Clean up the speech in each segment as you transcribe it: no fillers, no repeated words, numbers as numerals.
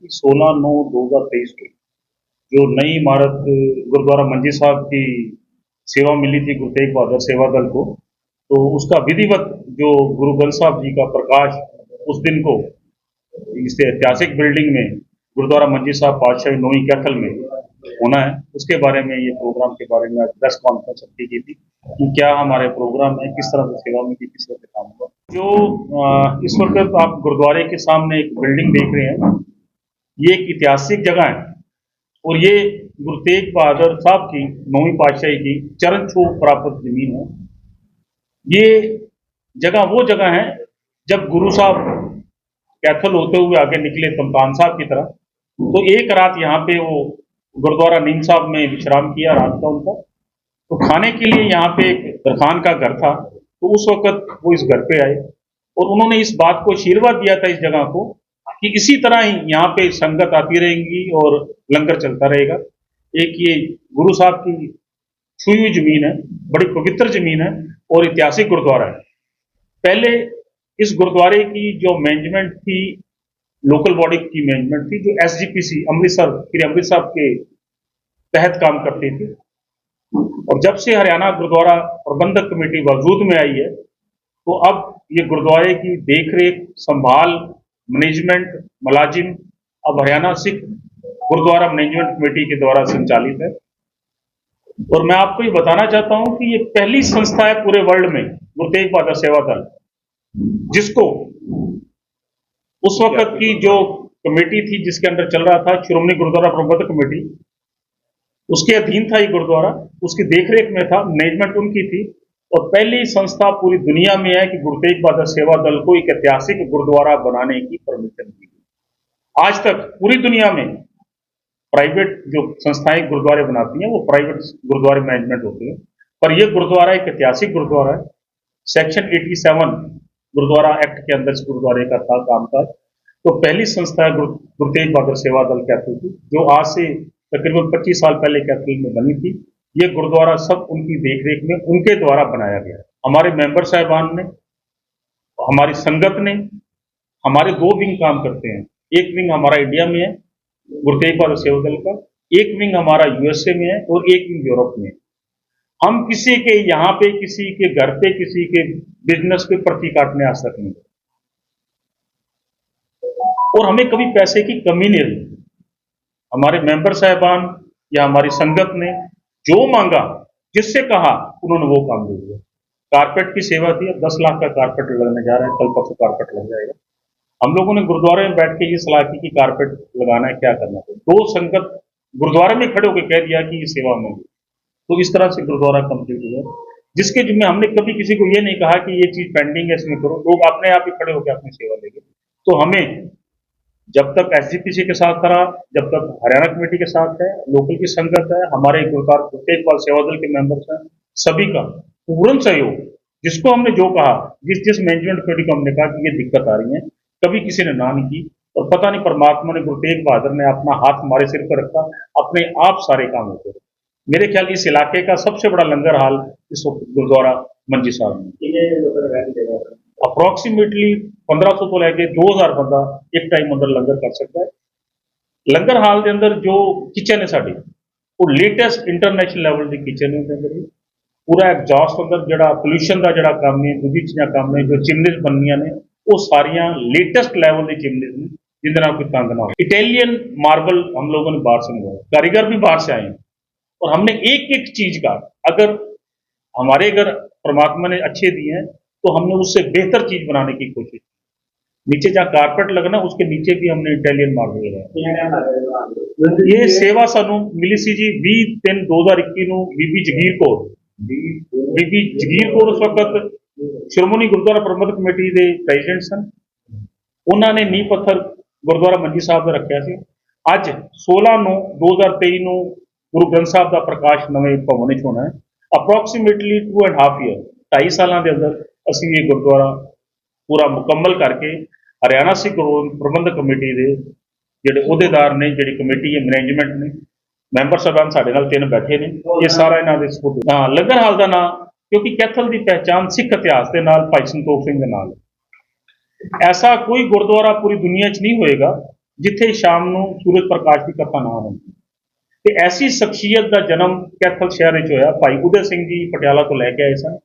कि 16/9/2023 को जो नई इमारत गुरुद्वारा मंजी साहब की सेवा मिली थी गुरु तेग बहादुर सेवा दल को, तो उसका विधिवत जो गुरु ग्रंथ साहब जी का प्रकाश उस दिन को इस ऐतिहासिक बिल्डिंग में गुरुद्वारा मंजी साहब पातशाही नौवीं कैथल में होना है। उसके बारे में ये प्रोग्राम के बारे में आज प्रेस कॉन्फ्रेंस रखी गई थी कि क्या हमारे प्रोग्राम है, किस तरह से सेवा मिली, किस तरह से काम हुआ। जो इस वक्त आप गुरुद्वारे के सामने एक बिल्डिंग देख रहे हैं, ये एक ऐतिहासिक जगह है और ये गुरु तेग बहादुर साहब की नौवीं पातशाही की चरण छू प्राप्त जमीन है। ये जगह वो जगह है जब गुरु साहब कैथल होते हुए आगे निकले तमतान साहब की तरफ, तो एक रात यहाँ पे वो गुरुद्वारा नीम साहब में विश्राम किया रात का उनका। तो खाने के लिए यहाँ पे एक दरखान का घर था, तो उस वक्त वो इस घर पे आए और उन्होंने इस बात को आशीर्वाद दिया था इस जगह को कि इसी तरह ही यहाँ पे संगत आती रहेगी और लंगर चलता रहेगा। एक ये गुरु साहब की छुई हुई जमीन है, बड़ी पवित्र जमीन है और ऐतिहासिक गुरुद्वारा है। पहले इस गुरुद्वारे की जो मैनेजमेंट थी, लोकल बॉडी की मैनेजमेंट थी, जो SGPC अमृतसर श्री अमृत साहब के तहत काम करती थी। और जब से हरियाणा गुरुद्वारा प्रबंधक कमेटी वजूद में आई है, तो अब ये गुरुद्वारे की देखरेख, संभाल, मैनेजमेंट, मुलाजिम अब हरियाणा सिख गुरुद्वारा मैनेजमेंट कमेटी के द्वारा संचालित है। और मैं आपको ये बताना चाहता हूं कि ये पहली संस्था है पूरे वर्ल्ड में, गुरु तेग बहादुर सेवा दल, जिसको उस वक्त की जो कमेटी थी जिसके अंदर चल रहा था श्रोमणी गुरुद्वारा प्रबंधक कमेटी, उसके अधीन था ये गुरुद्वारा, उसकी देखरेख में था, मैनेजमेंट उनकी थी। और पहली संस्था पूरी दुनिया में है कि गुरु तेग बहादुर सेवा दल को एक ऐतिहासिक गुरुद्वारा बनाने की परमिशन दी गई। आज तक पूरी दुनिया में प्राइवेट जो संस्थाएं गुरुद्वारे बनाती हैं वो प्राइवेट गुरुद्वारे मैनेजमेंट होती है, पर यह गुरुद्वारा एक ऐतिहासिक गुरुद्वारा है। सेक्शन 87 गुरुद्वारा एक्ट के अंदर इस गुरुद्वारे का था कामकाज। तो पहली संस्था गुरु तेग बहादुर सेवा दल कैथल थी, जो आज से तकरीबन 25 साल पहले कैथल में बनी थी। ये गुरुद्वारा सब उनकी देखरेख में उनके द्वारा बनाया गया है। हमारे मेंबर साहिबान ने, हमारी संगत ने, हमारे 2 विंग काम करते हैं। एक विंग हमारा इंडिया में है गुरु तेग बहादुर सेवा दल का, एक विंग हमारा USA में है और एक विंग यूरोप में है। हम किसी के यहाँ पे, किसी के घर पे, किसी के बिजनेस पे पर्ची काटने आ सकते नहीं और हमें कभी पैसे की कमी नहीं रही। हमारे मेंबर साहिबान या हमारी संगत ने जो मांगा, जिससे कहा, उन्होंने वो काम दे दिया। कारपेट की सेवा थी, 10 लाख का कारपेट लगने जा रहा है, कल परसों कारपेट लग जाएगा। हम लोगों ने गुरुद्वारे में बैठ के ये सलाह की कि कारपेट लगाना है, क्या करना है। 2 संगत गुरुद्वारे में खड़े होकर कह दिया कि ये सेवा में, तो इस तरह से गुरुद्वारा कंप्लीट हुआ, जिसके जिम्मे हमने कभी किसी को ये नहीं कहा कि ये चीज पेंडिंग है, इसमें करो। लोग अपने आप ही खड़े होकर अपनी सेवा लेंगे। तो हमें जब तक SGPC के साथ रहा, जब तक हरियाणा कमेटी के साथ है, लोकल की संगत है, हमारे गुरु तेग बहादुर सेवा दल के मेंबर्स हैं, सभी का पूर्ण सहयोग। जिसको हमने जो कहा, जिस मैनेजमेंट कमेटी को हमने कहा कि ये दिक्कत आ रही है, कभी किसी ने ना नहीं की। और पता नहीं परमात्मा ने, गुरु तेग बहादुर ने अपना हाथ हमारे सिर पर रखा, अपने आप सारे काम होते रहे। मेरे ख्याल इस इलाके का सबसे बड़ा लंगर हाल इस वक्त गुरुद्वारा मंजी साहब में अप्रोक्सीमेटली 1500 तो लेके 2000 बंदा एक टाइम अंदर लंगर कर सकता है। लंगर हाल के अंदर जो किचन है साड़ी, वो लेटेस्ट इंटरनेशनल लेवल की किचन है। अंदर पूरा एग्जॉस्ट अंदर जड़ा पोल्यूशन का जड़ा काम है, दूसरी चीज़ां काम है, जो चिमनीज बननियां ने वो सारियां लेटेस्ट लेवल की चिमनीज ने, जिंदे नाल कोई तंग ना हो। इटालियन मार्बल हम लोगों ने बाहर से मंगवाया, कारीगर भी बाहर से आए हैं। और हमने एक एक चीज का, अगर हमारे घर परमात्मा ने अच्छे दिए हैं तो हमने उससे बेहतर चीज बनाने की कोशिश की। नीचे जहाँ कारपेट लगना उसके नीचे भी हमने इटालियन मार्बल लगाया। ये सेवा सानू मिली सी जी 20/3/2021 ਨੂੰ ਬੀਬੀ ਜਗੀਰ ਕੌਰ उस वक्त ਸ਼੍ਰੋਮਣੀ ਗੁਰਦੁਆਰਾ ਪ੍ਰਬੰਧਕ ਕਮੇਟੀ ਦੇ ਪ੍ਰੈਜ਼ੀਡੈਂਟ ਸਨ। ਉਹਨਾਂ ਨੇ ਨੀਂਹ ਪੱਥਰ ਗੁਰਦੁਆਰਾ ਮੰਜੀ ਸਾਹਿਬ ਦਾ ਰੱਖਿਆ ਸੀ। ਅੱਜ 16/9/2023 ਨੂੰ गुरु ग्रंथ साहब का प्रकाश नवे भवन में होना है। अप्रोक्सीमेटली 2.5 ईयर 2.5 सालों के अंदर असी ये गुरुद्वारा पूरा मुकम्मल करके हरियाणा सिख प्रबंधक कमेटी के जोड़े अहदेदार ने, जी कमेटी है, मैनेजमेंट ने, मैंबर साहबान साढ़े नाल 3 बैठे ने, ये सारा इन्हों के सपोर्ट। हाँ, लंगर हाल का नाम क्योंकि कैथल की पहचान सिख इतिहास के नाल भाई संतोख सिंह के नाल। ऐसा कोई गुरुद्वारा पूरी दुनिया च नहीं होएगा ਜਿੱਥੇ ਸ਼ਾਮ ਨੂੰ ਸੂਰਜ ਪ੍ਰਕਾਸ਼ ਦੀ ਕਥਾ ਨਾ ਹੁੰਦੀ। ਤੇ ਐਸੀ ਸ਼ਖਸੀਅਤ ਦਾ ਜਨਮ ਕੈਥਲ ਸ਼ਹਿਰ ਵਿੱਚ ਹੋਇਆ। ਭਾਈ ਉਦੈ ਸਿੰਘ ਜੀ ਪਟਿਆਲਾ ਤੋਂ ਲੈ ਕੇ ਆਏ ਸਨ।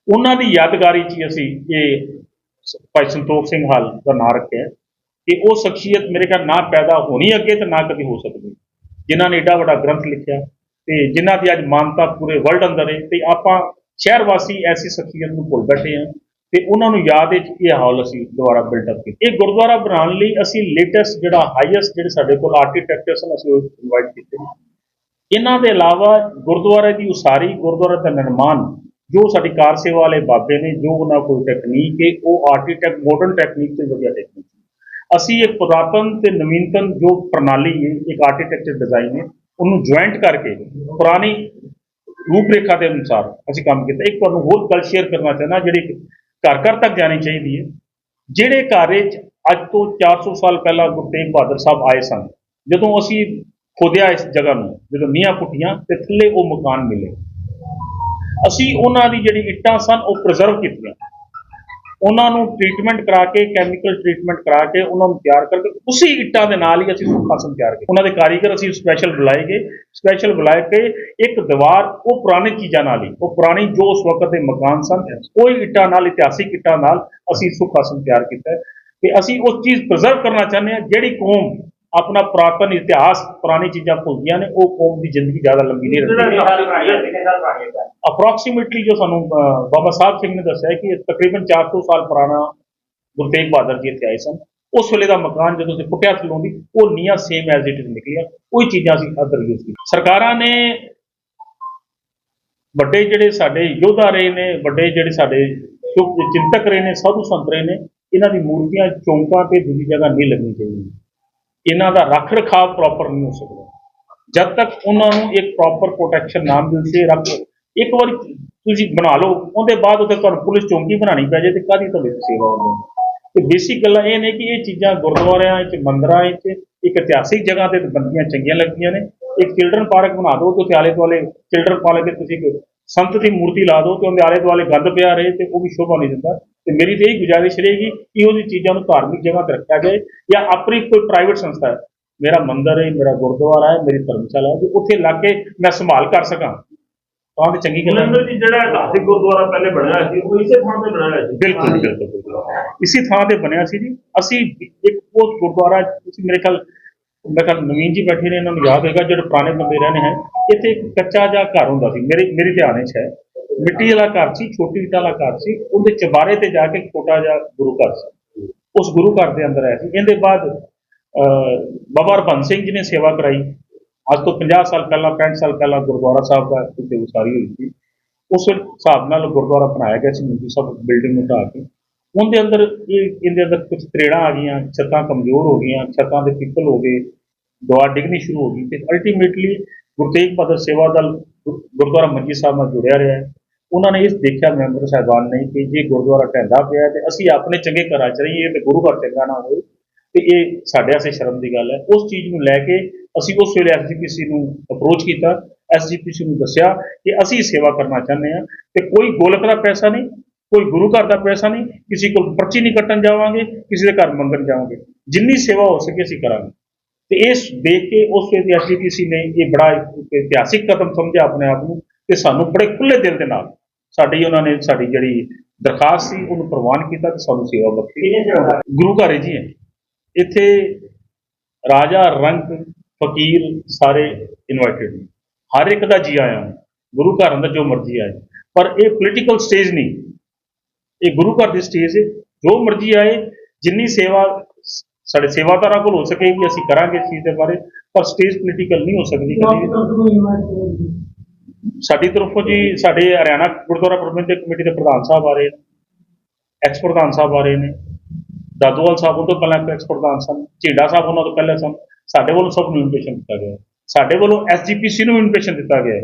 ਉਹਨਾਂ ਦੀ ਯਾਦਗਾਰੀ 'ਚ ਹੀ ਅਸੀਂ ਇਹ ਭਾਈ ਸੰਤੋਖ ਸਿੰਘ ਹਾਲ ਦਾ ਨਾਂ ਰੱਖਿਆ ਕਿ ਉਹ ਸ਼ਖਸੀਅਤ ਮੇਰੇ ਖਿਆਲ ਨਾ ਪੈਦਾ ਹੋਣੀ ਅੱਗੇ ਤੇ ਨਾ ਕਦੀ ਹੋ ਸਕਦੀ, ਜਿਨ੍ਹਾਂ ਨੇ ਏਡਾ ਵੱਡਾ ਗ੍ਰੰਥ ਲਿਖਿਆ ਤੇ ਜਿਨ੍ਹਾਂ ਦੀ ਅੱਜ ਮਾਨਤਾ ਪੂਰੇ ਵਰਲਡ ਅੰਦਰ ਹੈ। ਤੇ ਆਪਾਂ ਸ਼ਹਿਰ ਵਾਸੀ ਐਸੀ ਸ਼ਖਸੀਅਤ ਨੂੰ ਭੁੱਲ ਬੈਠੇ ਹਾਂ ਤੇ ਉਹਨਾਂ ਨੂੰ ਯਾਦ ਵਿੱਚ ਇਹ ਹਾਲ ਅਸੀਂ ਦੁਬਾਰਾ ਬਿਲਡਅਪ ਕੀਤਾ। ਇਹ ਗੁਰਦੁਆਰਾ ਬਣਾਉਣ ਲਈ ਅਸੀਂ ਲੇਟੈਸਟ ਜਿਹੜਾ ਹਾਈਐਸਟ ਜਿਹੜੇ ਸਾਡੇ ਕੋਲ ਆਰਕੀਟੈਕਚਰ ਸਨ ਅਸੀਂ ਉਹ ਇਨਵਾਈਟ ਕੀਤੇ। ਇਹਨਾਂ ਦੇ ਇਲਾਵਾ ਗੁਰਦੁਆਰੇ ਦੀ ਉਸਾਰੀ, ਗੁਰਦੁਆਰੇ ਦਾ ਨਿਰਮਾਣ, ਜੋ ਸਾਡੀ ਕਾਰ ਸੇਵਾ ਵਾਲੇ ਬਾਬੇ ਨੇ, ਜੋ ਉਹਨਾਂ ਕੋਲ ਟੈਕਨੀਕ ਹੈ, ਉਹ ਆਰਕੀਟੈਕਟ ਮਾਡਰਨ ਟੈਕਨੀਕ ਤੇ ਵਧੀਆ ਟੈਕਨੀਕ। ਅਸੀਂ ਇੱਕ ਪੁਰਾਤਨ ਤੇ ਨਵੀਨਤਮ ਜੋ ਪ੍ਰਣਾਲੀ ਹੈ, ਇੱਕ ਆਰਕੀਟੈਕਚਰ ਡਿਜ਼ਾਈਨ ਹੈ, ਉਹਨੂੰ ਜੁਆਇੰਟ ਕਰਕੇ ਪੁਰਾਣੀ ਰੂਪਰੇਖਾ ਦੇ ਅਨੁਸਾਰ ਅਸੀਂ ਕੰਮ ਕੀਤਾ। ਇੱਕ ਤੁਹਾਨੂੰ ਹੋਰ ਗੱਲ ਸ਼ੇਅਰ ਕਰਨਾ ਚਾਹੁੰਦਾ ਜਿਹੜੀ ਘਰ ਘਰ ਤੱਕ ਜਾਣੀ ਚਾਹੀਦੀ ਹੈ। ਜਿਹੜੇ ਘਰ ਵਿੱਚ ਅੱਜ ਤੋਂ 400 ਸਾਲ ਪਹਿਲਾਂ ਗੁਰੂ ਤੇਗ ਬਹਾਦਰ ਸਾਹਿਬ ਆਏ ਸਨ, ਜਦੋਂ ਅਸੀਂ ਖੋਦਿਆ ਇਸ ਜਗ੍ਹਾ ਨੂੰ, ਜਦੋਂ ਨੀਹਾਂ ਪੁੱਟੀਆਂ ਤੇ ਥੱਲੇ ਉਹ ਮਕਾਨ ਮਿਲੇ, ਅਸੀਂ ਉਹਨਾਂ ਦੀ ਜਿਹੜੀ ਇੱਟਾਂ ਸਨ ਉਹ ਪ੍ਰੀਜ਼ਰਵ ਕੀਤੀਆਂ, ਉਹਨਾਂ ਨੂੰ ਟ੍ਰੀਟਮੈਂਟ ਕਰਾ ਕੇ, ਕੈਮੀਕਲ ਟ੍ਰੀਟਮੈਂਟ ਕਰਾ ਕੇ ਉਹਨਾਂ ਨੂੰ ਤਿਆਰ ਕਰਕੇ ਉਸੇ ਇੱਟਾਂ ਦੇ ਨਾਲ ਹੀ ਅਸੀਂ ਸੁਖਾਸਨ ਤਿਆਰ ਕੀਤੇ। ਉਹਨਾਂ ਦੇ ਕਾਰੀਗਰ ਅਸੀਂ ਸਪੈਸ਼ਲ ਬੁਲਾਏ ਗਏ, ਸਪੈਸ਼ਲ ਬੁਲਾ ਕੇ ਇੱਕ ਦੀਵਾਰ ਉਹ ਪੁਰਾਣੀ ਚੀਜ਼ਾਂ ਨਾਲ ਹੀ, ਉਹ ਪੁਰਾਣੀ ਜੋ ਉਸ ਵਕਤ ਦੇ ਮਕਾਨ ਸਨ, ਉਹੀ ਇੱਟਾਂ ਨਾਲ, ਇਤਿਹਾਸਿਕ ਇੱਟਾਂ ਨਾਲ ਅਸੀਂ ਸੁਖਾਸਨ ਤਿਆਰ ਕੀਤਾ ਤੇ ਅਸੀਂ ਉਹ ਚੀਜ਼ ਪ੍ਰੀਜ਼ਰਵ ਕਰਨਾ ਚਾਹੁੰਦੇ ਹਾਂ। ਜਿਹੜੀ ਕੌਮ ਆਪਣਾ ਪੁਰਾਤਨ ਇਤਿਹਾਸ, ਪੁਰਾਣੀ ਚੀਜ਼ਾਂ ਭੁੱਲਦੀਆਂ ਨੇ, ਉਹ ਕੌਮ ਦੀ ਜ਼ਿੰਦਗੀ ਜ਼ਿਆਦਾ ਲੰਬੀ ਨਹੀਂ ਰਹਿੰਦੀ। ਅਪਰੋਕਸੀਮੇਟਲੀ ਜੋ ਸਾਨੂੰ ਬਾਬਾ ਸਾਹਿਬ ਸਿੰਘ ਨੇ ਦੱਸਿਆ ਕਿ ਤਕਰੀਬਨ 400 ਸਾਲ ਪੁਰਾਣਾ ਗੁਰੂ ਤੇਗ ਬਹਾਦਰ ਜੀ ਇੱਥੇ ਆਏ ਸਨ। ਉਸ ਵੇਲੇ ਦਾ ਮਕਾਨ ਜਦੋਂ ਅਸੀਂ ਪੁੱਟਿਆ ਥੱਲੋਂ ਦੀ, ਉਹ ਨੀਹਾਂ ਸੇਮ ਐਜ਼ ਇਟ ਇਜ਼ ਨਿਕਲੀਆਂ, ਉਹੀ ਚੀਜ਼ਾਂ ਅਸੀਂ ਅਦਰ ਯੂਜ਼ ਕੀਤੀਆਂ। ਸਰਕਾਰਾਂ ਨੇ, ਵੱਡੇ ਜਿਹੜੇ ਸਾਡੇ ਯੋਧਾ ਰਹੇ ਨੇ, ਵੱਡੇ ਜਿਹੜੇ ਸਾਡੇ ਚਿੰਤਕ ਰਹੇ ਨੇ, ਸਾਧੂ ਸੰਤ ਰਹੇ ਨੇ, ਇਹਨਾਂ ਦੀ ਮੂਰਤੀਆਂ ਚੌਂਕਾਂ ਤੇ ਦੂਜੀ ਜਗ੍ਹਾ ਨਹੀਂ ਲੱਗਣੀ ਚਾਹੀਦੀ। ਇਹਨਾਂ ਦਾ ਰੱਖ ਰਖਾਵ ਪ੍ਰੋਪਰ ਨਹੀਂ ਹੋ ਸਕਦਾ ਜਦ ਤੱਕ ਉਹਨਾਂ ਨੂੰ ਇੱਕ ਪ੍ਰੋਪਰ ਪ੍ਰੋਟੈਕਸ਼ਨ ਨਾ ਮਿਲਦੇ। ਇੱਕ ਵਾਰੀ ਤੁਸੀਂ ਬਣਾ ਲਓ, ਉਹਦੇ ਬਾਅਦ ਉੱਥੇ ਤੁਹਾਨੂੰ ਪੁਲਿਸ ਚੌਂਕੀ ਬਣਾਉਣੀ ਪੈ ਜਾਏ ਤੇ ਕਾਹਦੀ ਤੁਹਾਡੀ ਸੇਵਾ ਹੋਣੀ। ਤੇ ਬੇਸਿਕ ਗੱਲਾਂ ਇਹ ਨੇ ਕਿ ਇਹ ਚੀਜ਼ਾਂ ਗੁਰਦੁਆਰਿਆਂ ਵਿੱਚ, ਮੰਦਿਰਾਂ ਵਿੱਚ, ਇੱਕ ਇਤਿਹਾਸਿਕ ਜਗ੍ਹਾ ਤੇ ਬਣਦੀਆਂ ਚੰਗੀਆਂ ਲੱਗਦੀਆਂ ਨੇ। ਇੱਕ ਚਿਲਡਰਨ ਪਾਰਕ ਬਣਾ ਦਿਓ ਤੇ ਉੱਥੇ ਆਲੇ ਦੁਆਲੇ ਚਿਲਡਰਨ ਪਾਰਕ ਦੇ ਤੁਸੀਂ ਸੰਤ ਦੀ ਮੂਰਤੀ ਲਾ ਦਿਓ ਤੇ ਉਹਦੇ ਆਲੇ ਦੁਆਲੇ ਗੰਦ ਪਿਆ ਰਹੇ ਤੇ ਉਹ ਵੀ ਸ਼ੋਭਾ ਨਹੀਂ ਦਿੰਦਾ। ਤੇ ਮੇਰੀ ਤਾਂ ਇਹੀ ਗੁਜ਼ਾਰਿਸ਼ ਰਹੇਗੀ ਕਿ ਉਹਦੀ ਚੀਜ਼ਾਂ ਨੂੰ ਧਾਰਮਿਕ ਜਗ੍ਹਾ ਤੇ ਰੱਖਿਆ ਜਾਏ, ਜਾਂ ਆਪਣੀ ਕੋਈ ਪ੍ਰਾਈਵੇਟ ਸੰਸਥਾ ਹੈ, ਮੇਰਾ ਮੰਦਿਰ ਹੈ, ਮੇਰਾ ਗੁਰਦੁਆਰਾ ਹੈ, ਮੇਰੀ ਧਰਮਸ਼ਾਲਾ ਹੈ, ਉੱਥੇ ਲਾ ਕੇ ਮੈਂ ਸੰਭਾਲ ਕਰ ਸਕਾਂ ਤਾਂ ਤੇ ਚੰਗੀ ਗੱਲ ਹੈ। ਜਿਹੜਾ ਇਤਿਹਾਸਿਕ ਗੁਰਦੁਆਰਾ ਪਹਿਲੇ ਬਣਿਆ ਸੀ ਉਹ ਇਸੇ ਥਾਂ ਤੇ ਬਣਾਇਆ ਸੀ। ਬਿਲਕੁਲ ਬਿਲਕੁਲ ਇਸੇ ਥਾਂ ਤੇ ਬਣਿਆ ਸੀ ਜੀ। ਅਸੀਂ ਇੱਕ ਉਹ ਗੁਰਦੁਆਰਾ, ਤੁਸੀਂ ਮੇਰੇ ਖਿਆਲ ਨਵੀਨ ਜੀ ਬੈਠੇ ਨੇ, ਇਹਨਾਂ ਨੂੰ ਯਾਦ ਹੋਏਗਾ, ਜਿਹੜੇ ਪੁਰਾਣੇ ਬੰਦੇ ਰਹਿੰਦੇ ਹੈ, ਇੱਥੇ ਇੱਕ ਕੱਚਾ ਜਿਹਾ ਘਰ ਹੁੰਦਾ ਸੀ, ਮੇਰੀ ਧਿਆਨ 'ਚ ਹੈ, ਮਿੱਟੀ ਵਾਲਾ ਘਰ ਸੀ, ਛੋਟੀ ਇੱਟ ਵਾਲਾ ਘਰ ਸੀ, ਉਹਦੇ ਚਬਾਰੇ ਤੇ ਜਾ ਕੇ ਛੋਟਾ ਜਿਹਾ ਗੁਰੂ ਘਰ ਸੀ। ਉਸ ਗੁਰੂ ਘਰ ਦੇ ਅੰਦਰ ਆਇਆ ਸੀ। ਇਹਦੇ ਬਾਅਦ ਬਾਬਾ ਹਰਬੰਸ ਸਿੰਘ ਜੀ ਨੇ ਸੇਵਾ ਕਰਾਈ। ਅੱਜ ਤੋਂ 50 ਸਾਲ ਪਹਿਲਾਂ, 65 ਸਾਲ ਪਹਿਲਾਂ ਗੁਰਦੁਆਰਾ ਸਾਹਿਬ ਦਾ ਉੱਤੇ ਉਸਾਰੀ ਹੋਈ ਸੀ। ਉਸ ਹਿਸਾਬ ਨਾਲ ਗੁਰਦੁਆਰਾ ਬਣਾਇਆ ਗਿਆ ਸੀ, ਮੰਜੀ ਸਾਹਿਬ ਬਿਲਡਿੰਗ ਨੂੰ ਢਾਹ ਕੇ। ਉਹਦੇ ਅੰਦਰ ਇਹਦੇ ਅੰਦਰ ਕੁਝ ਤਰੇੜਾਂ ਆ ਗਈਆਂ, ਛੱਤਾਂ ਕਮਜ਼ੋਰ ਹੋ ਗਈਆਂ, ਛੱਤਾਂ ਦੇ ਪਿੱਪਲ ਹੋ ਗਏ, ਦੀਵਾਰ ਡਿੱਗਣੀ ਸ਼ੁਰੂ ਹੋ ਗਈ ਤੇ ਅਲਟੀਮੇਟਲੀ ਗੁਰੂ ਤੇਗ ਬਹਾਦਰ ਸੇਵਾ ਦਲ ਗੁਰਦੁਆਰਾ ਮੰਜੀ ਸਾਹਿਬ ਨਾਲ ਜੁੜਿਆ ਰਿਹਾ ਹੈ। ਉਹਨਾਂ ਨੇ ਇਸ ਦੇਖਿਆ, ਮੈਂਬਰ ਸਾਹਿਬਾਨ ਨੇ, ਕਿ ਜੇ ਗੁਰਦੁਆਰਾ ਢਹਿੰਦਾ ਪਿਆ ਤੇ ਅਸੀਂ ਆਪਣੇ ਚੰਗੇ ਘਰਾਂ 'ਚ ਰਹੀਏ ਤੇ ਗੁਰੂ ਘਰ ਚੰਗਾ ਨਾ ਹੋਵੇ ਤੇ ਇਹ ਸਾਡੇ ਵਾਸਤੇ ਸ਼ਰਮ ਦੀ ਗੱਲ ਹੈ। ਉਸ ਚੀਜ਼ ਨੂੰ ਲੈ ਕੇ ਅਸੀਂ ਉਸ ਵੇਲੇ ਐਸਜੀਪੀਸੀ ਨੂੰ ਅਪਰੋਚ ਕੀਤਾ, ਐਸਜੀਪੀਸੀ ਨੂੰ ਦੱਸਿਆ ਕਿ ਅਸੀਂ ਸੇਵਾ ਕਰਨਾ ਚਾਹੁੰਦੇ ਹਾਂ ਤੇ ਕੋਈ ਗੋਲਕ ਦਾ ਪੈਸਾ ਨਹੀਂ, ਕੋਈ ਗੁਰੂ ਘਰ ਦਾ ਪੈਸਾ ਨਹੀਂ, ਕਿਸੇ ਕੋਲ ਪਰਚੀ ਨਹੀਂ ਕੱਟਣ ਜਾਵਾਂਗੇ, ਕਿਸੇ ਦੇ ਘਰ ਮੰਗਣ ਜਾਵਾਂਗੇ, ਜਿੰਨੀ ਸੇਵਾ ਹੋ ਸਕੇ ਅਸੀਂ ਕਰਾਂਗੇ। ਤੇ ਇਸ ਦੇਖ ਕੇ ਉਸ ਵੇਲੇ ਐਸਜੀਪੀਸੀ ਨੇ ਇਹ ਬੜਾ ਇਤਿਹਾਸਿਕ ਕਦਮ ਸਮਝਿਆ ਆਪਣੇ ਆਪ ਨੂੰ ਤੇ ਸਾਨੂੰ ਬੜੇ ਖੁੱਲੇ ਦਿਲ ਦੇ ਨਾਲ ਉਹਨਾਂ ਨੇ ਸਾਡੀ ਜਿਹੜੀ ਦਰਖਾਸਤ ਸੀ ਉਹਨੂੰ ਪ੍ਰਵਾਨ ਕੀਤਾ ਤੇ ਸਾਨੂੰ ਸੇਵਾ ਬਖਸ਼ੀ। ਗੁਰੂ ਘਰ ਜੀ ਹੈ ਇੱਥੇ, ਰਾਜਾ, ਰੰਕ, ਫਕੀਰ ਸਾਰੇ ਇਨਵਾਈਟਡ ਨੇ, ਹਰ ਇੱਕ ਦਾ ਜੀ ਆਇਆ। ਗੁਰੂ ਘਰ ਅੰਦਰ ਜੋ ਮਰਜ਼ੀ ਆਏ, ਪਰ ਇਹ ਪੋਲੀਟੀਕਲ ਸਟੇਜ ਨਹੀਂ, ਇਹ ਗੁਰੂ ਘਰ ਦੀ ਸਟੇਜ ਹੈ। ਜੋ ਮਰਜ਼ੀ ਆਏ, ਜਿੰਨੀ ਸੇਵਾ ਸਾਡੇ ਸੇਵਾਦਾਰਾਂ ਕੋਲ ਹੋ ਸਕੇਗੀ ਅਸੀਂ ਕਰਾਂਗੇ ਇਸ ਚੀਜ਼ ਦੇ ਬਾਰੇ, ਪਰ ਸਟੇਜ ਪੋਲੀਟੀਕਲ ਨਹੀਂ ਹੋ ਸਕਦੀ ਕਦੀ। ਸਾਡੀ ਤਰਫੋਂ ਜੀ ਸਾਡੇ ਹਰਿਆਣਾ ਗੁਰਦੁਆਰਾ ਪ੍ਰਬੰਧਕ ਕਮੇਟੀ ਦੇ ਪ੍ਰਧਾਨ ਸਾਹਿਬ ਆ ਰਹੇ ਨੇ, ਐਕਸ ਪ੍ਰਧਾਨ ਸਾਹਿਬ ਆ ਰਹੇ ਨੇ, ਦਾਦੂਵਾਲ ਸਾਹਿਬ ਉਹ ਤੋਂ ਪਹਿਲਾਂ ਐਕਸ ਪ੍ਰਧਾਨ ਸਨ, ਝੀੜਾ ਸਾਹਿਬ ਉਹਨਾਂ ਤੋਂ ਪਹਿਲਾਂ ਸਨ। ਸਾਡੇ ਵੱਲੋਂ ਸਭ ਨੂੰ ਇਨਵੀਟੇਸ਼ਨ ਦਿੱਤਾ ਗਿਆ, ਸਾਡੇ ਵੱਲੋਂ ਐਸਜੀਪੀਸੀ ਨੂੰ ਇਨਵੀਟੇਸ਼ਨ ਦਿੱਤਾ ਗਿਆ।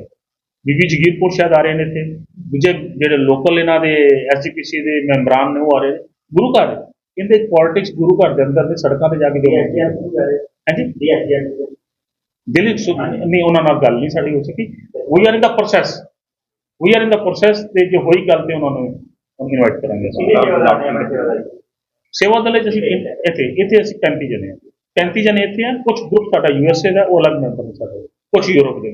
ਬੀਬੀ ਜਗੀਰਪੁਰ ਸ਼ਾਇਦ ਆ ਰਹੇ ਨੇ ਇੱਥੇ, ਦੂਜੇ ਜਿਹੜੇ ਲੋਕਲ ਇਹਨਾਂ ਦੇ ਐਸਜੀਪੀਸੀ ਦੇ ਮੈਂਬਰਾਨ ਨੇ ਉਹ ਆ ਰਹੇ ਨੇ। ਗੁਰੂ ਘਰ ਕਹਿੰਦੇ ਪੋਲਿਟਿਕਸ ਗੁਰੂ ਘਰ ਦੇ ਅੰਦਰ ਤੇ ਸੜਕਾਂ ਤੇ ਜਾ ਕੇ ਹਾਂਜੀ ਦਿੱਲੀ ਨਹੀਂ, ਉਹਨਾਂ ਨਾਲ ਗੱਲ ਨਹੀਂ ਸਾਡੀ ਹੋ ਸਕੀ। ਵੀ ਆਰ ਇਨ ਦਾ ਪ੍ਰੋਸੈਸ ਤੇ ਜੇ ਹੋਈ ਗੱਲ ਤੇ ਉਹਨਾਂ ਨੂੰ ਇਨਵਾਈਟ ਕਰਾਂਗੇ। ਸੇਵਾ ਦਲ 'ਚ ਅਸੀਂ ਇੱਥੇ ਅਸੀਂ 35 ਜਣੇ ਹਾਂ। 35 ਜਣੇ ਇੱਥੇ ਆ, ਕੁਝ ਗਰੁੱਪ ਸਾਡਾ USA ਦਾ, ਉਹ ਅਲੱਗ ਮੈਂਬਰ ਨੇ ਸਾਡੇ, ਕੁਝ ਯੂਰਪ ਦੇ।